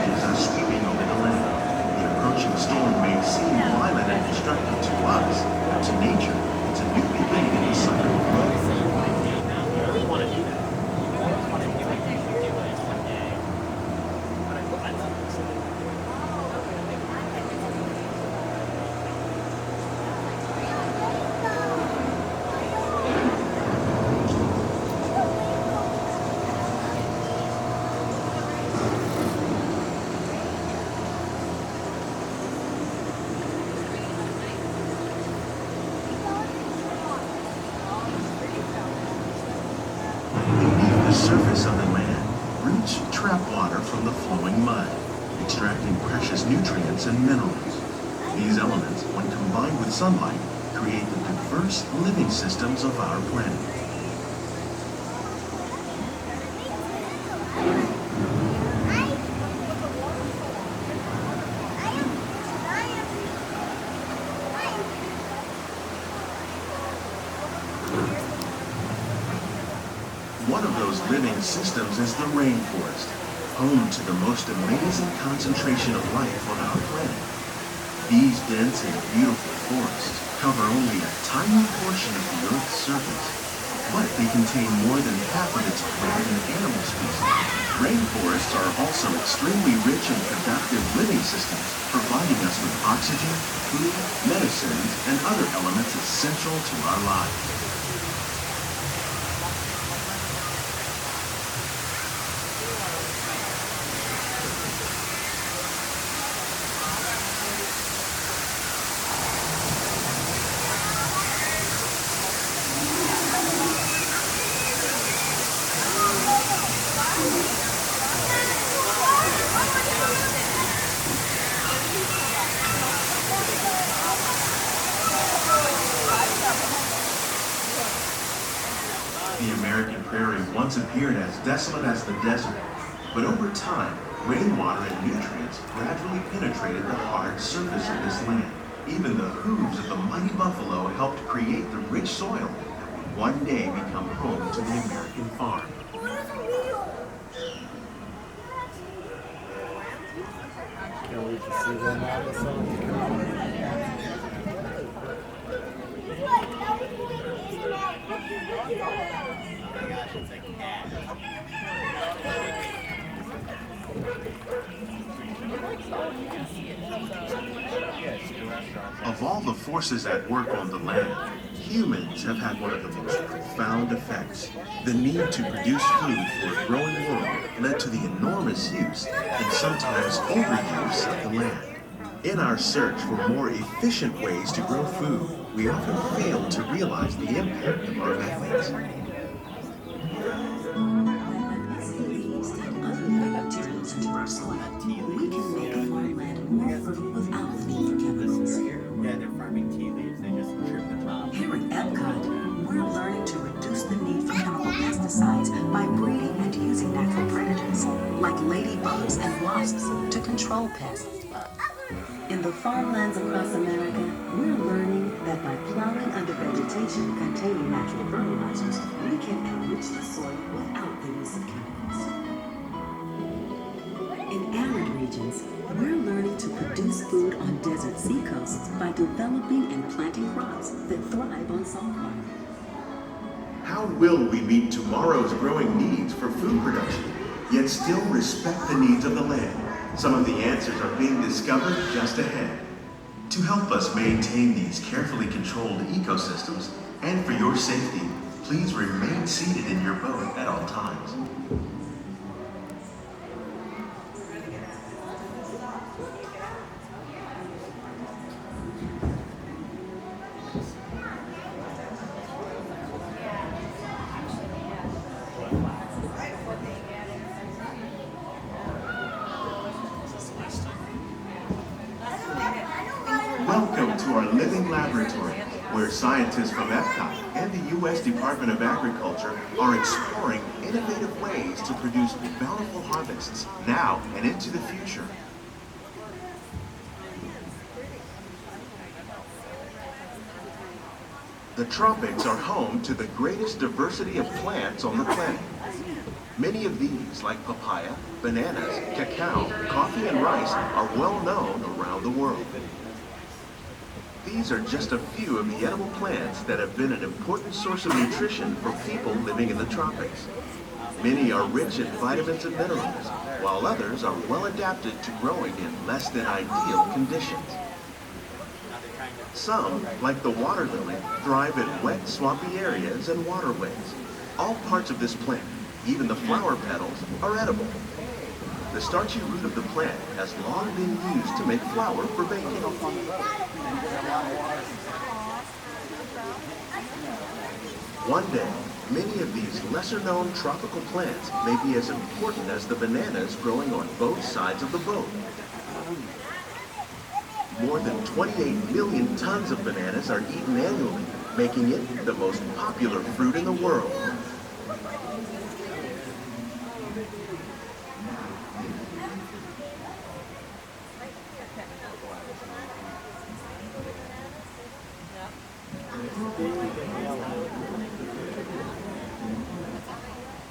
changes are sweeping over the land. The approaching storm may seem violent and destructive to us, but to nature, it's a new beginning in the cycle. The surface of the land, roots trap water from the flowing mud, extracting precious nutrients and minerals. These elements, when combined with sunlight, create the diverse living systems of our planet. One of those living systems is the rainforest, home to the most amazing concentration of life on our planet. These dense and beautiful forests cover only a tiny portion of the Earth's surface, but they contain more than half of its plant and animal species. Rainforests are also extremely rich and productive living systems, providing us with oxygen, food, medicines, and other elements essential to our lives. The American prairie once appeared as desolate as the desert, but over time, rainwater and nutrients gradually penetrated the hard surface of this land. Even the hooves of the mighty buffalo helped create the rich soil that would one day become home to the American farm. Can't wait to see them out of the Of all the forces at work on the land, humans have had one of the most profound effects. The need to produce food for a growing world led to the enormous use and sometimes overuse of the land. In our search for more efficient ways to grow food, we often fail to realize the impact of our methods. We can make farmland more fertile without the need for chemicals. Yeah, they're farming tea leaves. They just trim the top. Here at EPCOT, we're learning to reduce the need for chemical pesticides by breeding and using natural predators, like ladybugs and wasps, to control pests. In the farmlands across America, we're learning that by plowing under vegetation containing natural fertilizers, we can enrich the soil without the use of chemicals. In arid regions, we're learning to produce food on desert seacoasts by developing and planting crops that thrive on saltwater. How will we meet tomorrow's growing needs for food production, yet still respect the needs of the land? Some of the answers are being discovered just ahead. To help us maintain these carefully controlled ecosystems, and for your safety, please remain seated in your boat at all times. Welcome to our living laboratory, where scientists from EPCOT and the U.S. Department of Agriculture are exploring innovative ways to produce bountiful harvests now and into the future. The tropics are home to the greatest diversity of plants on the planet. Many of these, like papaya, bananas, cacao, coffee, and rice, are well known around the world. These are just a few of the edible plants that have been an important source of nutrition for people living in the tropics. Many are rich in vitamins and minerals, while others are well adapted to growing in less than ideal conditions. Some, like the water lily, thrive in wet, swampy areas and waterways. All parts of this plant, even the flower petals, are edible. The starchy root of the plant has long been used to make flour for baking. One day, many of these lesser-known tropical plants may be as important as the bananas growing on both sides of the boat. More than 28 million tons of bananas are eaten annually, making it the most popular fruit in the world.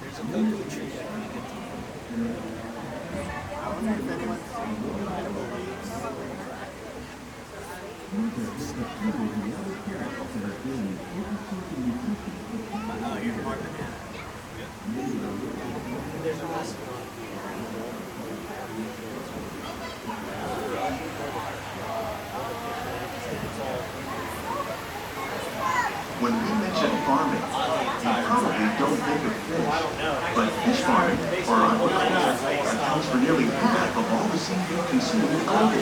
There's a cocoa tree. I wonder if anyone's seen edible leaves. Here's more banana. There's a restaurant. When we mention farming, you probably don't think of fish. But fish farming, or aquaculture, accounts for nearly half of all the seafood consumed globally.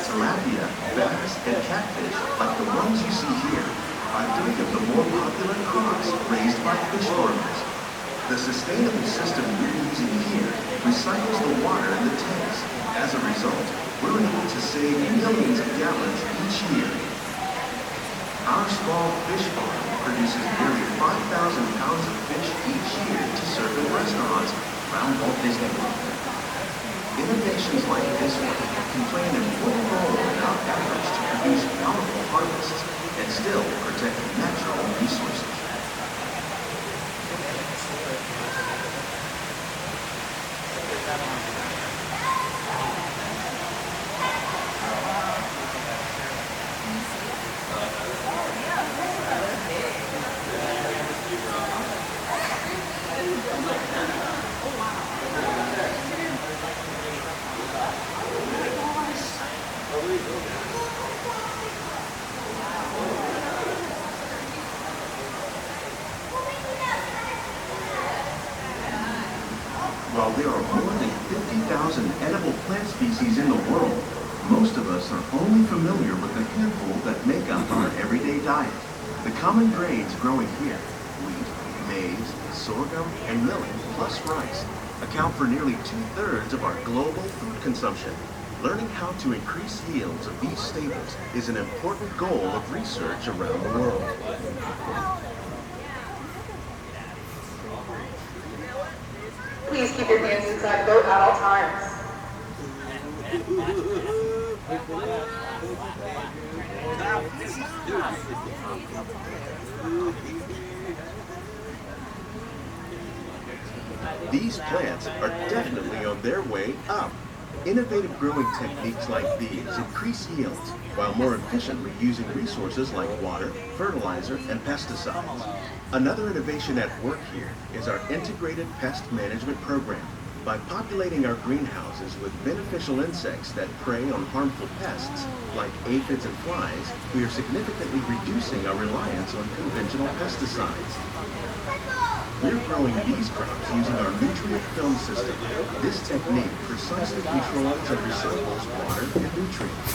Tilapia, bass, and catfish, like the ones you see here, are three of the more popular crops raised by fish farmers. The sustainable system we're using here recycles the water in the tanks. As a result, we're able to save millions of gallons each year. Our small fish farm produces nearly 5,000 pounds of fish each year to serve in restaurants around Walt Disney World. Innovations like this one can play an important role in our efforts to produce bountiful harvests and still protect natural resources. While there are more than 50,000 edible plant species in the world, most of us are only familiar with a handful that make up our everyday diet. The common grains growing here, wheat, maize, sorghum, and millet, plus rice, account for nearly 2/3 of our global food consumption. Learning how to increase yields of these staples is an important goal of research around the world. Please keep your hands inside the boat at all times. These plants are definitely on their way up. Innovative growing techniques like these increase yields while more efficiently using resources like water, fertilizer, and pesticides. Another innovation at work here is our integrated pest management program. By populating our greenhouses with beneficial insects that prey on harmful pests like aphids and flies, we are significantly reducing our reliance on conventional pesticides. We're growing these crops using our nutrient film system. This technique precisely controls and recycles water and nutrients.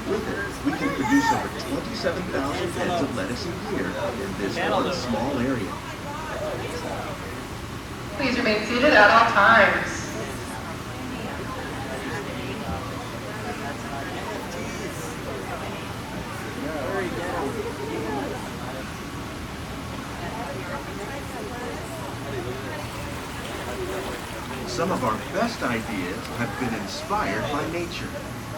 With it, we can produce over 27,000 heads of lettuce a year in this one small area. Please remain seated at all times. Some of our best ideas have been inspired by nature,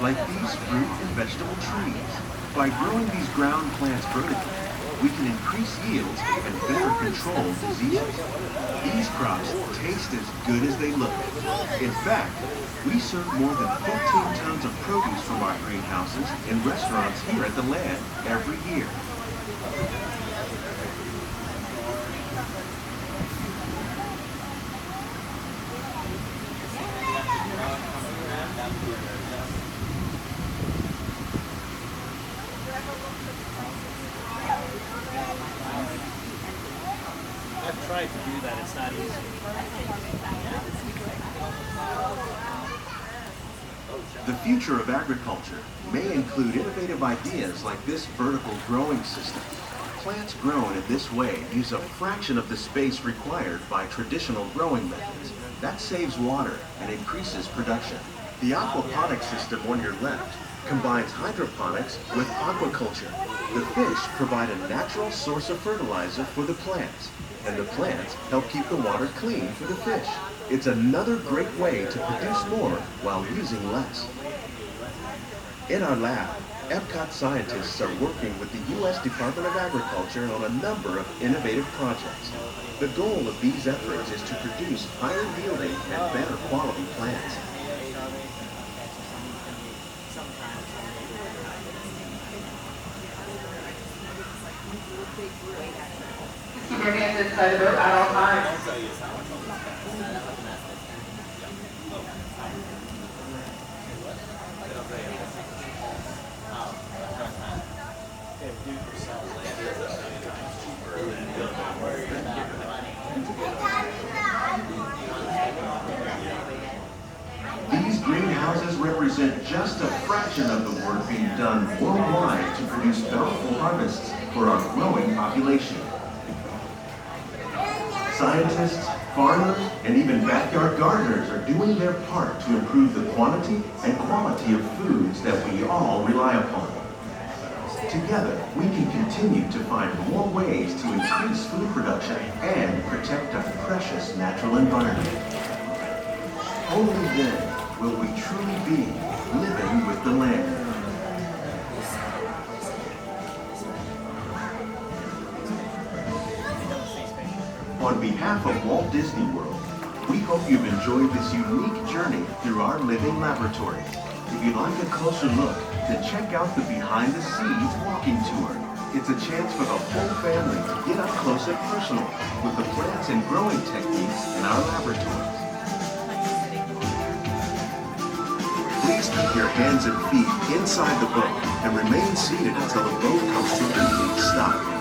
like these fruit and vegetable trees. By growing these ground plants vertically, we can increase yields and better control diseases. These crops taste as good as they look. In fact, we serve more than 15 tons of produce from our greenhouses in restaurants here at the land every year. I've tried to do that, it's not easy. The future of agriculture may include innovative ideas like this vertical growing system. Plants grown in this way use a fraction of the space required by traditional growing methods. That saves water and increases production. The aquaponics system on your left combines hydroponics with aquaculture. The fish provide a natural source of fertilizer for the plants, and the plants help keep the water clean for the fish. It's another great way to produce more while using less. In our lab, EPCOT scientists are working with the U.S. Department of Agriculture on a number of innovative projects. The goal of these efforts is to produce higher yielding and better quality plants. Keep your hands inside the boat at all times. These greenhouses represent just a fraction of the work being done worldwide to produce bountiful harvests for our growing population. Scientists, farmers, and even backyard gardeners are doing their part to improve the quantity and quality of foods that we all rely upon. Together, we can continue to find more ways to increase food production and protect our precious natural environment. Only then will we truly be living with the land. On behalf of Walt Disney World, we hope you've enjoyed this unique journey through our living laboratory. If you'd like a closer look, then check out the Behind the Scenes walking tour. It's a chance for the whole family to get up close and personal with the plants and growing techniques in our laboratories. Please keep your hands and feet inside the boat and remain seated until the boat comes to a complete stop.